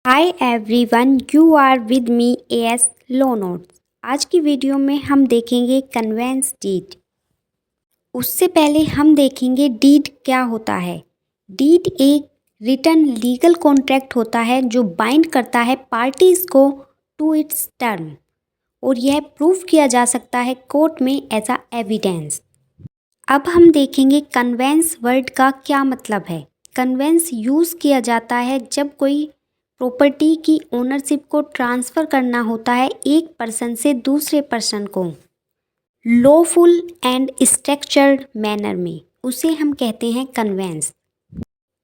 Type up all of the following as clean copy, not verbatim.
Hi everyone, you are with me AS law notes. आज की video में हम देखेंगे कन्वेंस डीड। उससे पहले हम देखेंगे डीड क्या होता है। डीड एक रिटन लीगल कॉन्ट्रैक्ट होता है जो बाइंड करता है पार्टीज को टू इट्स टर्म, और यह प्रूफ किया जा सकता है कोर्ट में एज अ एविडेंस। अब हम देखेंगे कन्वेंस वर्ड का क्या मतलब है। कन्वेंस यूज़ किया जाता है जब कोई प्रॉपर्टी की ओनरशिप को ट्रांसफ़र करना होता है एक पर्सन से दूसरे पर्सन को लॉफुल एंड स्ट्रक्चर्ड मैनर में, उसे हम कहते हैं कन्वेंस।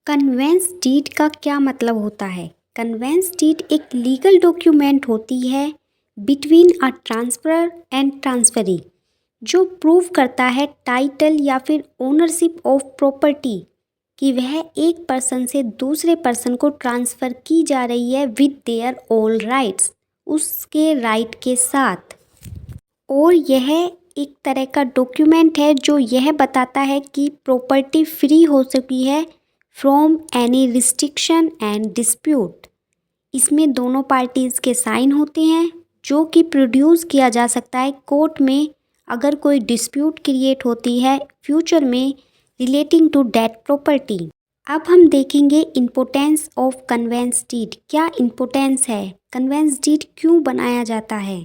कन्वेंस डीड का क्या मतलब होता है। कन्वेंस डीड एक लीगल डॉक्यूमेंट होती है between a transferor and transferee, जो प्रूव करता है टाइटल या फिर ओनरशिप ऑफ प्रॉपर्टी कि वह एक पर्सन से दूसरे पर्सन को ट्रांसफ़र की जा रही है विद देयर ऑल राइट्स, उसके राइट के साथ। और यह एक तरह का डॉक्यूमेंट है जो यह बताता है कि प्रॉपर्टी फ्री हो चुकी है from any restriction and dispute. इसमें दोनों पार्टीज़ के साइन होते हैं जो कि प्रोड्यूस किया जा सकता है कोर्ट में अगर कोई डिस्प्यूट क्रिएट होती है फ्यूचर में रिलेटिंग टू दैट प्रॉपर्टी। अब हम देखेंगे इम्पोर्टेंस ऑफ कन्वेंस डीड। क्या इम्पोर्टेंस है, कन्वेंस डीड क्यों बनाया जाता है।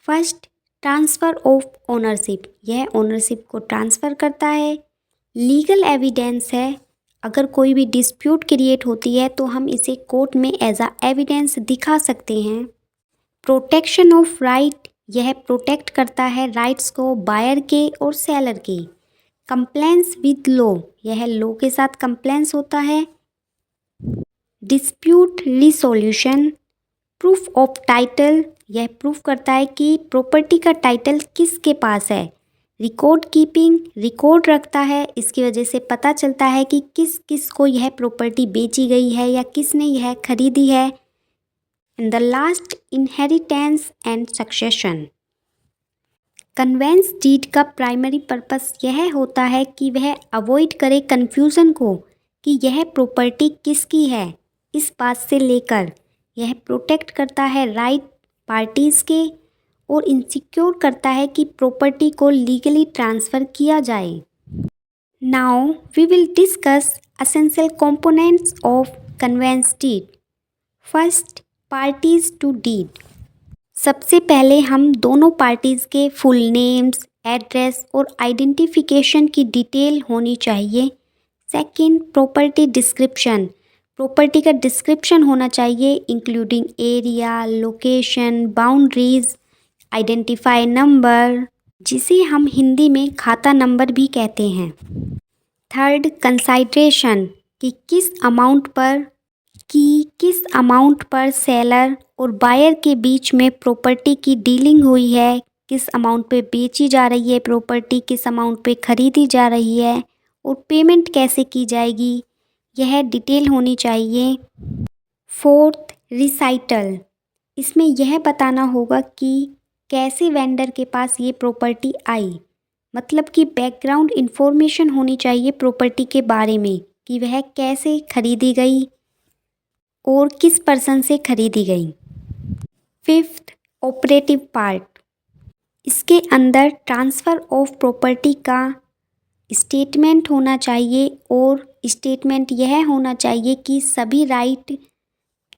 फर्स्ट, ट्रांसफ़र ऑफ ओनरशिप, यह ओनरशिप को ट्रांसफ़र करता है। लीगल एविडेंस है, अगर कोई भी डिस्प्यूट क्रिएट होती है तो हम इसे कोर्ट में एज अ एविडेंस दिखा सकते हैं। प्रोटेक्शन ऑफ राइट, यह प्रोटेक्ट करता है राइट्स को बायर के और सेलर के। कंप्लेंस विद लॉ, यह लॉ के साथ कंप्लेंस होता है। Dispute resolution, proof of title, यह प्रूफ करता है कि प्रॉपर्टी का टाइटल किसके पास है। रिकॉर्ड कीपिंग, रिकॉर्ड रखता है, इसकी वजह से पता चलता है कि किस किस को यह प्रॉपर्टी बेची गई है या किसने यह खरीदी है। And the last, inheritance and succession. Conveyance deed का प्राइमरी पर्पस यह होता है कि वह अवॉइड करे कन्फ्यूज़न को कि यह प्रॉपर्टी किसकी है। इस बात से लेकर यह प्रोटेक्ट करता है राइट पार्टीज़ के और इंसिक्योर करता है कि प्रॉपर्टी को लीगली ट्रांसफ़र किया जाए। Now we will discuss essential components of conveyance deed. First, parties to deed. सबसे पहले हम दोनों पार्टीज़ के फुल नेम्स, एड्रेस और आइडेंटिफिकेशन की डिटेल होनी चाहिए। सेकंड, प्रॉपर्टी डिस्क्रिप्शन, प्रॉपर्टी का डिस्क्रिप्शन होना चाहिए including area, location, boundaries, identify number, जिसे हम हिंदी में खाता नंबर भी कहते हैं। थर्ड, कंसाइड्रेशन, कि किस अमाउंट पर सेलर और बायर के बीच में प्रॉपर्टी की डीलिंग हुई है, किस अमाउंट पे बेची जा रही है प्रॉपर्टी, किस अमाउंट पे खरीदी जा रही है और पेमेंट कैसे की जाएगी, यह डिटेल होनी चाहिए। फोर्थ, रिसाइटल, इसमें यह बताना होगा कि कैसे वेंडर के पास ये प्रॉपर्टी आई, मतलब कि बैकग्राउंड इन्फॉर्मेशन होनी चाहिए प्रॉपर्टी के बारे में कि वह कैसे खरीदी गई और किस पर्सन से खरीदी गई। फिफ्थ, ऑपरेटिव पार्ट, इसके अंदर ट्रांसफ़र ऑफ प्रॉपर्टी का स्टेटमेंट होना चाहिए और स्टेटमेंट यह होना चाहिए कि सभी राइट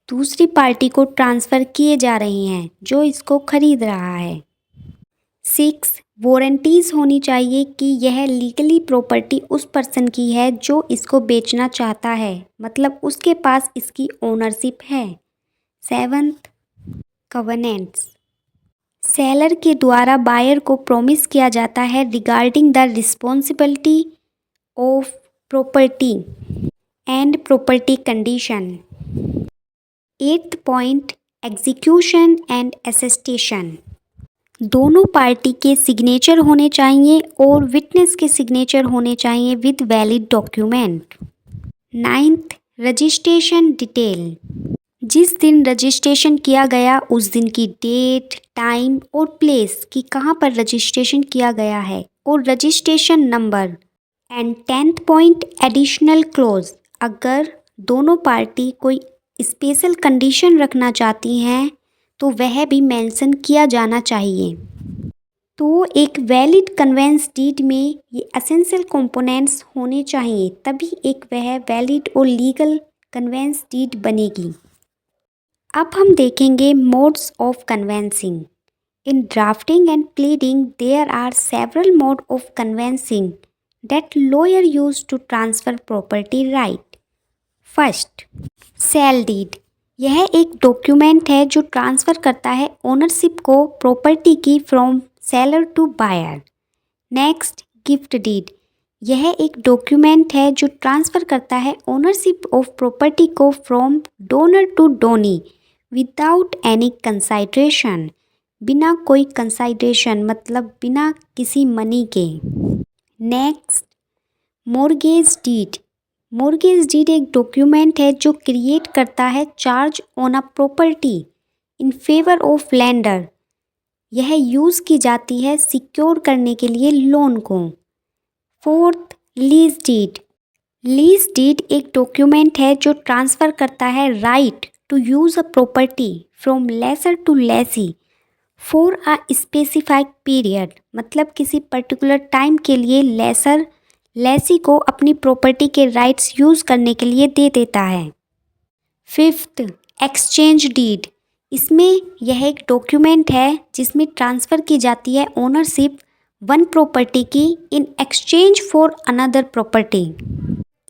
दूसरी पार्टी को ट्रांसफ़र किए जा रहे हैं जो इसको खरीद रहा है। सिक्स, वारंटीज़ होनी चाहिए कि यह लीगली प्रॉपर्टी उस पर्सन की है जो इसको बेचना चाहता है, मतलब उसके पास इसकी ओनरशिप है। सेवंथ, कवेनेंट्स, सेलर के द्वारा बायर को प्रॉमिस किया जाता है regarding the responsibility of property and property condition. Eighth point, execution and attestation, दोनों पार्टी के सिग्नेचर होने चाहिए और विटनेस के सिग्नेचर होने चाहिए with valid document. Ninth, registration detail, जिस दिन रजिस्ट्रेशन किया गया उस दिन की डेट, टाइम और प्लेस कि कहाँ पर रजिस्ट्रेशन किया गया है और registration number. And tenth point, additional close, अगर दोनों पार्टी कोई स्पेशल कंडीशन रखना चाहती हैं तो वह भी मेंशन किया जाना चाहिए। तो एक वैलिड कन्वेंस डीड में ये एसेंशियल कंपोनेंट्स होने चाहिए, तभी एक वह वैलिड और लीगल कन्वेंस डीड बनेगी। अब हम देखेंगे modes of conveyancing. In drafting and pleading there are several mode of conveyancing that lawyer use to transfer property right. First, sale deed. यह एक डॉक्यूमेंट है जो ट्रांसफ़र करता है ओनरशिप को प्रॉपर्टी की from seller to buyer. Next, gift deed. यह एक डॉक्यूमेंट है जो ट्रांसफ़र करता है ओनरशिप ऑफ प्रॉपर्टी को from donor to donee without any consideration. बिना कोई कंसाइड्रेशन मतलब बिना किसी मनी के। Next, mortgage deed. Mortgage deed एक डॉक्यूमेंट है जो क्रिएट करता है charge on a property in favour of lender. यह यूज़ की जाती है सिक्योर करने के लिए लोन को। Fourth, lease deed. Lease deed एक डॉक्यूमेंट है जो ट्रांसफ़र करता है right to use a property from lessor to lessee for a specified period, मतलब किसी पर्टिकुलर टाइम के लिए लेसर लेसी को अपनी प्रॉपर्टी के राइट्स यूज़ करने के लिए दे देता है। Fifth, exchange deed. इसमें यह एक डॉक्यूमेंट है जिसमें ट्रांसफ़र की जाती है ओनरशिप वन प्रॉपर्टी की in exchange for another property.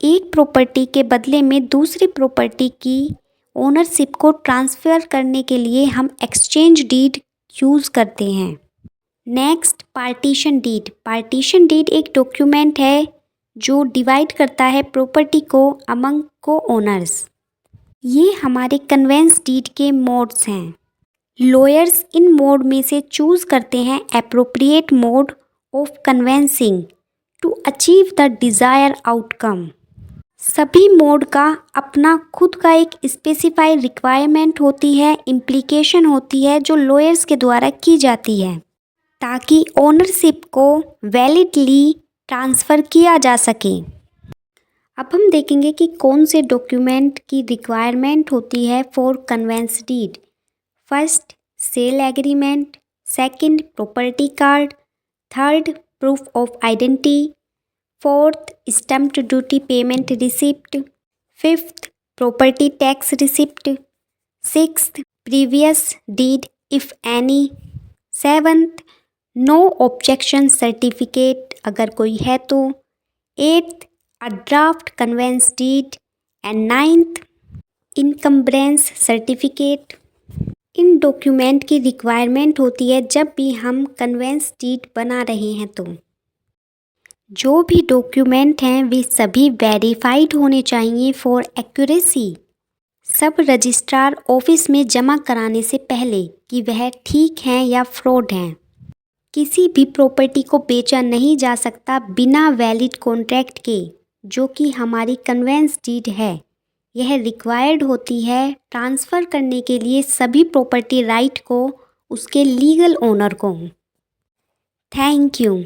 एक प्रॉपर्टी के बदले में दूसरी प्रॉपर्टी की ओनरशिप को ट्रांसफ़र करने के लिए हम एक्सचेंज डीड यूज़ करते हैं। Next, partition deed. Partition deed एक डॉक्यूमेंट है जो डिवाइड करता है प्रॉपर्टी को अमंग को ओनर्स। ये हमारे कन्वेंस डीड के मोड्स हैं। लॉयर्स इन मोड में से चूज़ करते हैं appropriate mode of conveyancing to achieve the desire outcome. सभी मोड का अपना खुद का एक स्पेसिफाइड रिक्वायरमेंट होती है, इम्प्लीकेशन होती है जो लॉयर्स के द्वारा की जाती है ताकि ओनरशिप को वैलिडली ट्रांसफ़र किया जा सके। अब हम देखेंगे कि कौन से डॉक्यूमेंट की रिक्वायरमेंट होती है for conveyance deed. First, sale agreement. Second, property card. Third, proof of identity. Fourth, stamped duty payment receipt. Fifth, property tax receipt. Sixth, previous deed if any. Seventh, no objection certificate अगर कोई है तो। Eighth, a draft conveyance deed. And ninth, encumbrance certificate. इन document की requirement होती है जब भी हम कन्वेंस डीड बना रहे हैं तो। जो भी डॉक्यूमेंट हैं वे सभी वेरीफाइड होने चाहिए फॉर एक्यूरेसी। सब रजिस्ट्रार ऑफिस में जमा कराने से पहले कि वह ठीक हैं या फ्रॉड हैं। किसी भी प्रॉपर्टी को बेचा नहीं जा सकता बिना वैलिड कॉन्ट्रैक्ट के, जो कि हमारी कन्वेंस डीड है। यह रिक्वायर्ड होती है ट्रांसफ़र करने के लिए सभी प्रॉपर्टी राइट को उसके लीगल ओनर को। Thank you.